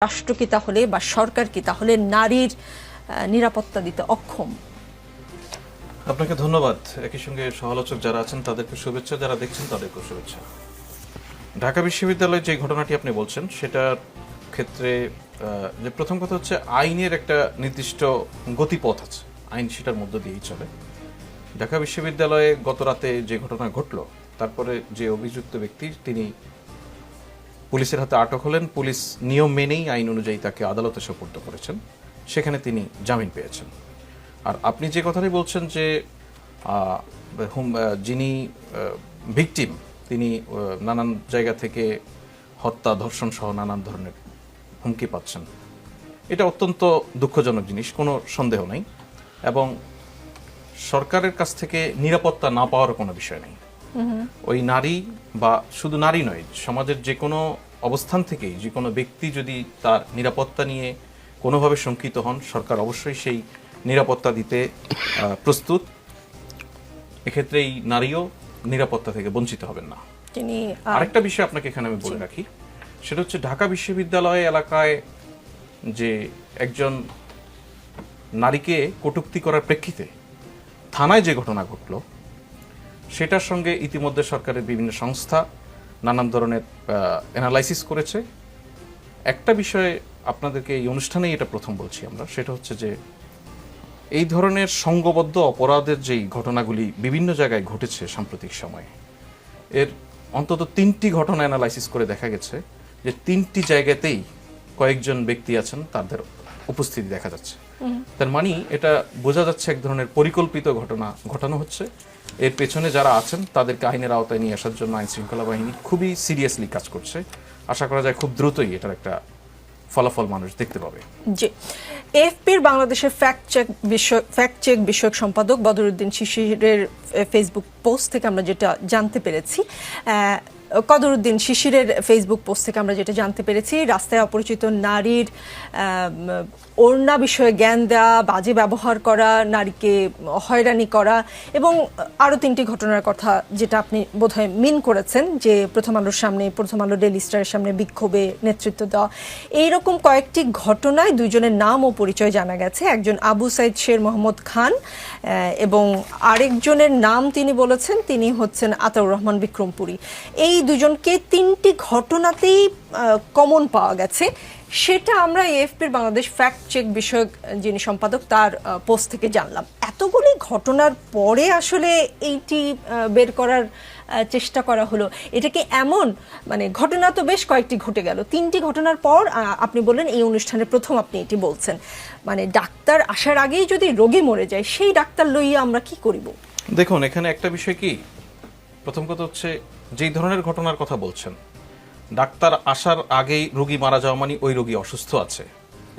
রাষ্ট্র কি তাহলে বা সরকার কি তাহলে নারীর নিরাপত্তা দিতে অক্ষম? আপনাকে ধন্যবাদ। একই সঙ্গে সমালোচক যারা আছেন তাদেরকে শুভেচ্ছা, যারা দেখছেন তাদেরকেও শুভেচ্ছা। ঢাকা বিশ্ববিদ্যালয়ে যে ঘটনাটি আপনি বলছেন সেটার ক্ষেত্রে যে প্রথম কথা হচ্ছে আইনের একটা নির্দিষ্ট গতিপথ আছে, আইন সেটার মধ্য দিয়েই চলে। ঢাকা বিশ্ববিদ্যালয়ে গত রাতে যে ঘটনা ঘটল, তারপরে যে অভিযুক্ত ব্যক্তি তিনি পুলিশের হাতে আটক হলেন, পুলিশ নিয়ম মেনেই আইন অনুযায়ী তাকে আদালতে সোপর্দ করেছেন, সেখানে তিনি জামিন পেয়েছেন। আর আপনি যে কথাটি বলছেন যে যিনি ভিকটিম তিনি নানান জায়গা থেকে হত্যা, ধর্ষণ সহ নানান ধরনের হুমকি পাচ্ছেন, এটা অত্যন্ত দুঃখজনক জিনিস, কোনো সন্দেহ নেই। এবং সরকারের কাছ থেকে নিরাপত্তা না পাওয়ার কোনো বিষয় নেই। ওই নারী বা শুধু নারী নয়, সমাজের যে কোনো অবস্থান থেকেই যে কোনো ব্যক্তি যদি তার নিরাপত্তা নিয়ে কোনোভাবে শঙ্কিত হন, সরকার অবশ্যই সেই নিরাপত্তা দিতে প্রস্তুত। এক্ষেত্রে এই নারীও নিরাপত্তা থেকে বঞ্চিত হবেন না। আরেকটা বিষয় আপনাকে এখানে আমি বলে রাখি, সেটা হচ্ছে ঢাকা বিশ্ববিদ্যালয় এলাকায় যে একজন নারীকে কটূক্তি করার প্রেক্ষিতে থানায় যে ঘটনা ঘটল, সেটার সঙ্গে ইতিমধ্যে সরকারের বিভিন্ন সংস্থা নানান ধরনের অ্যানালাইসিস করেছে। একটা বিষয়ে আপনাদেরকে এই অনুষ্ঠানেই এটা প্রথম বলছি আমরা, সেটা হচ্ছে যে এই ধরনের সংঘবদ্ধ অপরাধের যেই ঘটনাগুলি বিভিন্ন জায়গায় ঘটেছে সাম্প্রতিক সময়ে, এর অন্তত 3টি ঘটনা অ্যানালাইসিস করে দেখা গেছে যে 3টি জায়গাতেই কয়েকজন ব্যক্তি আছেন, তাদের উপস্থিতি দেখা যাচ্ছে। তার মানে এটা বোঝা যাচ্ছে এক ধরনের পরিকল্পিত ঘটনা ঘটানো হচ্ছে। এর পেছনে যারা আছেন তাদেরকে আইনের আওতায় নিয়ে আসার জন্য আইন শৃঙ্খলা বাহিনী খুবই সিরিয়াসলি কাজ করছে। আশা করা যায় খুব দ্রুতই এটার একটা ফলাফল মানুষ দেখতে পাবে। জি, এএফপির বাংলাদেশের ফ্যাক্ট চেক বিষয়ক সম্পাদক বদরুদ্দিন শিশিরের ফেসবুক পোস্ট থেকে আমরা যেটা জানতে পেরেছি, কদরুদ্দিন শিশিরের ফেসবুক পোস্ট থেকে আমরা যেটা জানতে পেরেছি, রাস্তায় অপরিচিত নারীর ওড়না বিষয়ে জ্ঞান দেওয়া, বাজে ব্যবহার করা, নারীকে হয়রানি করা এবং আরও 3টি ঘটনার কথা যেটা আপনি বোধহয় মিন করেছেন, যে প্রথম আলোর সামনে, প্রথম আলো ডেইলি স্টারের সামনে বিক্ষোভে নেতৃত্ব দেওয়া, এইরকম কয়েকটি ঘটনায় 2 জনের নাম ও পরিচয় জানা গেছে। একজন আবু সাইদ শের মোহাম্মদ খান এবং আরেকজনের নাম তিনি বলেছেন তিনি হচ্ছেন আতাউর রহমান বিক্রমপুরী। এই 2 জনকে 3টি ঘটনাতেই কমন পাওয়া গেছে। সেটা আমরা এএফপির বাংলাদেশ ফ্যাক্ট চেক বিষয়ক যিনি সম্পাদক তার পোস্ট থেকে জানলাম। এতগুলি ঘটনার পরে আসলে এইটি বের করার চেষ্টা করা হলো, এটা কি এমন মানে ঘটনা তো বেশ কয়েকটি ঘটে গেল, 3টি ঘটনার পর আপনি বললেন এই অনুষ্ঠানে প্রথম আপনি এটি বলছেন, মানে ডাক্তার আসার আগেই যদি রোগী মরে যায় সেই ডাক্তার লইয়া আমরা কি করিব? দেখুন, এখানে একটা বিষয় কি, প্রথম কথা হচ্ছে যেই ধরনের ঘটনার কথা বলছেন, ডাক্তার আসার আগেই রোগী মারা যাওয়া মানে ওই রোগী অসুস্থ আছে,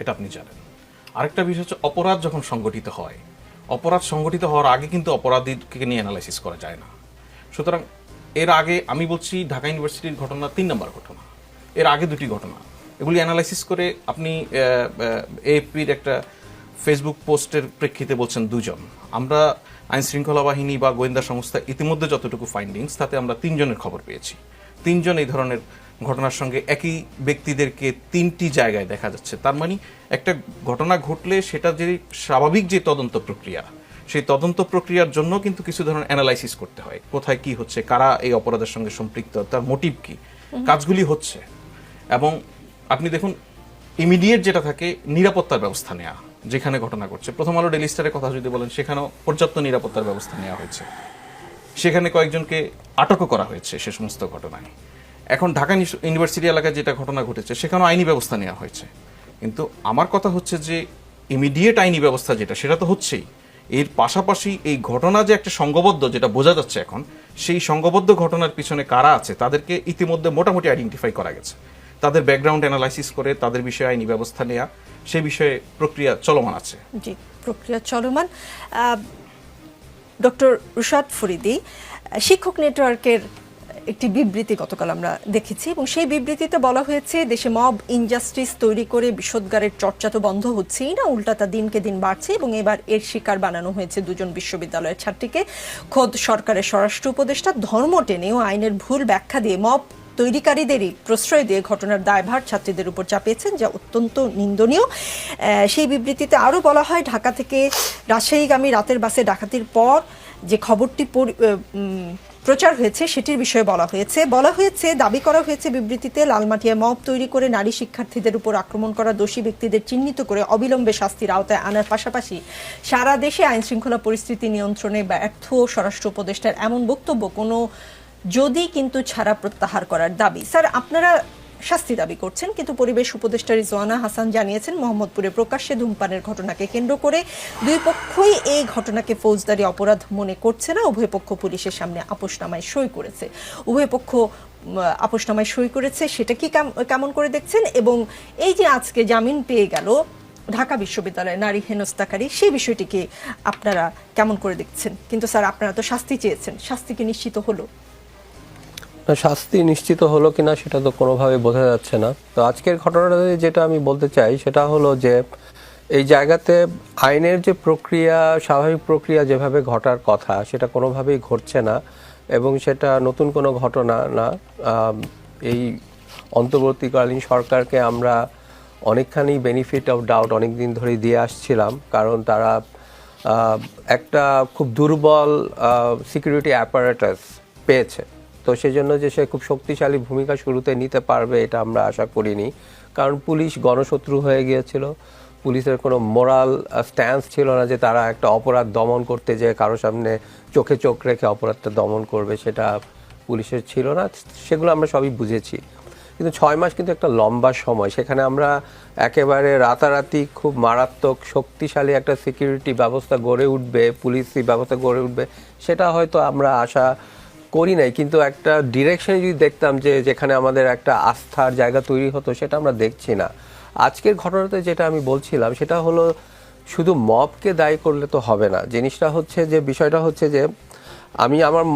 এটা আপনি জানেন। আরেকটা বিষয় হচ্ছে অপরাধ যখন সংগঠিত হয়, অপরাধ সংগঠিত হওয়ার আগে কিন্তু অপরাধীকে নিয়ে অ্যানালাইসিস করা যায় না। সুতরাং এর আগে আমি বলছি ঢাকা ইউনিভার্সিটির ঘটনা 3 নম্বর ঘটনা, এর আগে 2টি ঘটনা, এগুলি অ্যানালাইসিস করে আপনি এএফপির একটা ফেসবুক পোস্টের প্রেক্ষিতে বলছেন 2 জন। আমরা আইন শৃঙ্খলা বাহিনী বা গোয়েন্দা সংস্থা ইতিমধ্যে যতটুকু ফাইন্ডিংস, তাতে আমরা 3 জনের খবর পেয়েছি। 3 জন এই ধরনের ঘটনার সঙ্গে একই ব্যক্তিদেরকে 3টি জায়গায় দেখা যাচ্ছে। তার মানে একটা ঘটনা ঘটলে সেটা যে স্বাভাবিক যে তদন্ত প্রক্রিয়া, সেই তদন্ত প্রক্রিয়ার জন্য কিন্তু কিছু ধরনের অ্যানালাইসিস করতে হয়, কোথায় কি হচ্ছে, কারা এই অপরাধের সঙ্গে সম্পৃক্ত, তার মোটিভ কি, কাজগুলি হচ্ছে। এবং আপনি দেখুন ইমিডিয়েট যেটা থাকে নিরাপত্তার ব্যবস্থা নেওয়া, যেখানে ঘটনা ঘটছে, প্রথম আলো ডেইলি স্টারের কথা যদি বলেন, সেখানেও পর্যাপ্ত নিরাপত্তার ব্যবস্থা নেওয়া হয়েছে, সেখানে কয়েকজনকে আটকও করা হয়েছে সে সমস্ত ঘটনায়। এখন ঢাকা ইউনিভার্সিটি এলাকায় যেটা ঘটনা ঘটেছে, সেখানেও আইনি ব্যবস্থা নেওয়া হয়েছে। কিন্তু আমার কথা হচ্ছে যে ইমিডিয়েট আইনি ব্যবস্থা যেটা, সেটা তো হচ্ছেই, এর পাশাপাশি এই ঘটনা যে একটা সংঘবদ্ধ, যেটা বোঝা যাচ্ছে এখন, সেই সংঘবদ্ধ ঘটনার পিছনে কারা আছে তাদেরকে ইতিমধ্যে মোটামুটি আইডেন্টিফাই করা গেছে। তাদের ব্যাকগ্রাউন্ড অ্যানালাইসিস করে তাদের বিষয়ে আইনি ব্যবস্থা নেওয়া, সেই বিষয়ে প্রক্রিয়া চলমান আছে। জি, প্রক্রিয়া চলমান। ডক্টর রুশাদ ফরিদী, শিক্ষক নেটওয়ার্কের একটি বিবৃতি গতকাল আমরা দেখেছি এবং সেই বিবৃতিতে বলা হয়েছে দেশে মব ইনজাস্টিস তৈরি করে বিষোদ্গারের চর্চা তো বন্ধ হচ্ছেই না, উল্টা তা দিনকে দিন বাড়ছে এবং এবার এর শিকার বানানো হয়েছে 2 জন বিশ্ববিদ্যালয়ের ছাত্রীকে। খোদ সরকারের স্বরাষ্ট্র উপদেষ্টা ধর্ম টেনেও আইনের ভুল ব্যাখ্যা দিয়ে মব তৈরিকারীদেরই প্রশ্রয় দিয়ে ঘটনার দায়ভার ছাত্রীদের উপর চাপিয়েছেন, যা অত্যন্ত নিন্দনীয়। সেই বিবৃতিতে আরও বলা হয়, ঢাকা থেকে রাজশাহীগামী রাতের বাসে ডাকাতির পর যে খবরটি প্রচার হয়েছে সেটির বিষয়ে বলা হয়েছে দাবি করা হয়েছে বিবৃতিতে, লালমাটিয়ায় মব তৈরি করে নারী শিক্ষার্থীদের উপর আক্রমণ করা দোষী ব্যক্তিদের চিহ্নিত করে অবিলম্বে শাস্তির আওতায় আনার পাশাপাশি সারা দেশে আইন শৃঙ্খলা পরিস্থিতি নিয়ন্ত্রণে ব্যর্থ স্বরাষ্ট্র উপদেষ্টার এমন বক্তব্য কোনো যদি কিন্তু ছাড়া প্রত্যাহার করার দাবি। স্যার, আপনারা শাস্তি দাবি করছেন, কিন্তু পরিবেশ উপদেষ্টা রিজওয়ানা হাসান জানিয়েছেন মোহাম্মদপুরে প্রকাশ্যে ধূমপানের ঘটনাকে কেন্দ্র করে দুই পক্ষই এই ঘটনাকে ফৌজদারি অপরাধ মনে করছে না। উভয় পক্ষ পুলিশের সামনে আপোষনামায় সই করেছে। সেটা কি কেমন করে দেখছেন? এবং এই যে আজকে জামিন পেয়ে গেল ঢাকা বিশ্ববিদ্যালয়ের নারী হেনস্থাকারী, সেই বিষয়টিকে আপনারা কেমন করে দেখছেন? কিন্তু স্যার, আপনারা তো শাস্তি চেয়েছেন, শাস্তি কি নিশ্চিত হলো? শাস্তি নিশ্চিত হলো কিনা সেটা তো কোনোভাবে বোঝা যাচ্ছে না। তো আজকের ঘটনাটাতে যেটা আমি বলতে চাই সেটা হলো যে এই জায়গাতে আইনের যে প্রক্রিয়া, স্বাভাবিক প্রক্রিয়া যেভাবে ঘটার কথা সেটা কোনোভাবেই ঘটছে না, এবং সেটা নতুন কোনো ঘটনা না। এই অন্তর্বর্তীকালীন সরকারকে আমরা অনেকখানি বেনিফিট অফ ডাউট অনেক দিন ধরে দিয়ে আসছিলাম, কারণ তারা একটা খুব দুর্বল সিকিউরিটি অ্যাপারেটাস পেয়েছে। তো সেই জন্য যে সে খুব শক্তিশালী ভূমিকা শুরুতে নিতে পারবে এটা আমরা আশা করিনি, কারণ পুলিশ গণশত্রু হয়ে গিয়েছিল। পুলিশের কোনো মোরাল স্ট্যান্স ছিল না যে তারা একটা অপরাধ দমন করতে যেয়ে কারো সামনে চোখে চোখ রেখে অপরাধটা দমন করবে, সেটা পুলিশের ছিল না। সেগুলো আমরা সবই বুঝেছি, কিন্তু 6 মাস কিন্তু একটা লম্বা সময়। সেখানে আমরা একেবারে রাতারাতি খুব মারাত্মক শক্তিশালী একটা সিকিউরিটি ব্যবস্থা গড়ে উঠবে, পুলিশি ব্যবস্থা গড়ে উঠবে, সেটা হয়তো আমরা আশা করি নাই। কিন্তু একটা ডিরেকশনে যদি দেখতাম যে যেখানে আমাদের একটা আস্থার জায়গা তৈরি হতো, সেটা আমরা দেখছি না। আজকের ঘটনাতে যেটা আমি বলছিলাম সেটা হলো, শুধু মবকে দায়ী করলে তো হবে না। জিনিসটা হচ্ছে যে, বিষয়টা হচ্ছে যে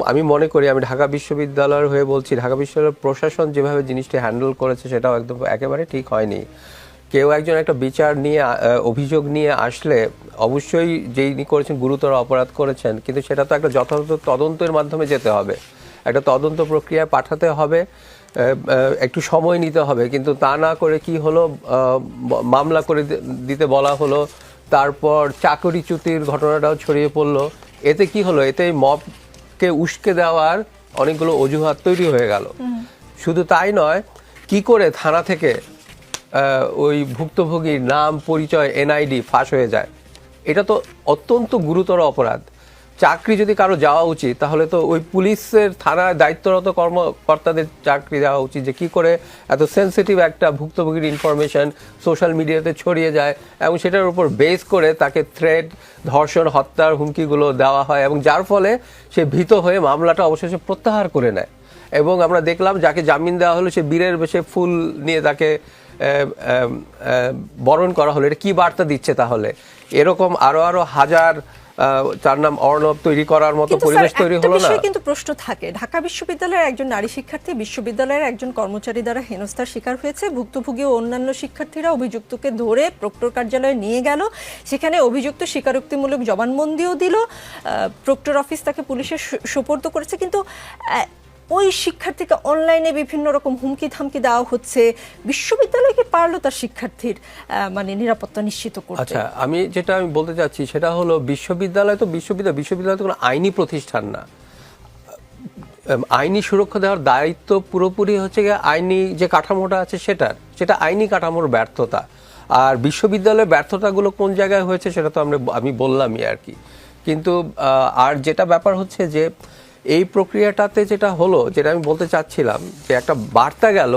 আমি মনে করি, আমি ঢাকা বিশ্ববিদ্যালয়ের হয়ে বলছি, ঢাকা বিশ্ববিদ্যালয়ের প্রশাসন যেভাবে জিনিসটি হ্যান্ডেল করেছে সেটাও একদম একেবারে ঠিক হয়নি। কেউ একজন একটা বিচার নিয়ে অভিযোগ নিয়ে আসলে অবশ্যই যেইনি করেছেন গুরুতর অপরাধ করেছেন, কিন্তু সেটা তো একটা যথাযথ তদন্তের মাধ্যমে যেতে হবে, একটা তদন্ত প্রক্রিয়া পাঠাতে হবে, একটু সময় নিতে হবে। কিন্তু তা না করে কি হলো, মামলা করে দিতে বলা হলো, তারপর চাকরিচ্যুতির ঘটনাটাও ছড়িয়ে পড়লো। এতে কি হলো, এতে মবকে উস্কে দেওয়ার অনেকগুলো অজুহাত তৈরি হয়ে গেল। শুধু তাই নয়, কি করে থানা থেকে ওই ভুক্তভোগীর নাম, পরিচয়, এনআইডি ফাঁস হয়ে যায়, এটা তো অত্যন্ত গুরুতর অপরাধ। চাকরি যদি কারো যাওয়া উচিত, তাহলে তো ওই পুলিশের থানায় দায়িত্বরত কর্মকর্তাদের চাকরি দেওয়া উচিত, যে কি করে এত সেন্সিটিভ একটা ভুক্তভোগীর ইনফরমেশন সোশ্যাল মিডিয়াতে ছড়িয়ে যায়, এবং সেটার উপর বেস করে তাকে থ্রেট, ধর্ষণ, হত্যার হুমকিগুলো দেওয়া হয়, এবং যার ফলে সে ভীত হয়ে মামলাটা অবশেষে প্রত্যাহার করে নেয়। এবং আমরা দেখলাম যাকে জামিন দেওয়া হলো, সে বীরের বেশে ফুল নিয়ে তাকে বরণ করা হলো। এটা কি বার্তা দিচ্ছে তাহলে? এরকম আরো হাজার, তার নাম অর্ণব, তৈরি করার মতো পরিবেশ তৈরি হলো না? কিন্তু প্রশ্ন থাকে, ঢাকা বিশ্ববিদ্যালয়ের একজন নারী শিক্ষার্থী বিশ্ববিদ্যালয়ের একজন কর্মচারী দ্বারা হেনস্থার শিকার হয়েছে। ভুক্তভোগী ও অন্যান্য শিক্ষার্থীরা অভিযুক্তকে ধরে প্রক্টর কার্যালয়ে নিয়ে গেল। সেখানে অভিযুক্ত স্বীকারোক্তিমূলক জবানবন্দিও দিল, প্রক্টর অফিস তাকে পুলিশের সোপর্দ করেছে। কিন্তু ওই শিক্ষার্থীকে অনলাইনে বিভিন্ন রকম হুমকি থামকি দেওয়া হচ্ছে। বিশ্ববিদ্যালয়কে পারলো তার শিক্ষার্থীর নিরাপত্তা নিশ্চিত করতে? আচ্ছা, আমি বলতে চাচ্ছি সেটা হলো, বিশ্ববিদ্যালয় তো কোনো আইনি প্রতিষ্ঠান না। আইনি সুরক্ষা দেওয়ার দায়িত্ব পুরোপুরি হচ্ছে আইনি যে কাঠামোটা আছে সেটা আইনি কাঠামোর ব্যর্থতা। আর বিশ্ববিদ্যালয়ের ব্যর্থতাগুলো কোন জায়গায় হয়েছে সেটা তো আমি বললামই আর কি। কিন্তু আর যেটা ব্যাপার হচ্ছে যে, এই প্রক্রিয়াটাতে যেটা হলো, যেটা আমি বলতে চাচ্ছিলাম, যে একটা বার্তা গেল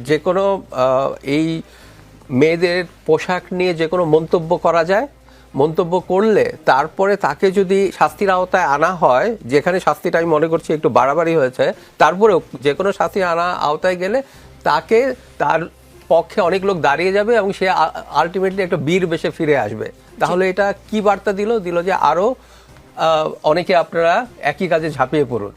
যে কোনো এই মেয়েদের পোশাক নিয়ে যে কোনো মন্তব্য করা যায়, মন্তব্য করলে তারপরে তাকে যদি শাস্তির আওতায় আনা হয়, যেখানে শাস্তিটা আমি মনে করছি একটু বাড়াবাড়ি হয়েছে, তারপরেও যে কোনো শাস্তি আওতায় গেলে তার পক্ষে অনেক লোক দাঁড়িয়ে যাবে, এবং সে আলটিমেটলি একটা বীর বেশে ফিরে আসবে। তাহলে এটা কি বার্তা দিল যে আরো অনেকে আপনারা একই কাজে ঝাঁপিয়ে পড়ুন।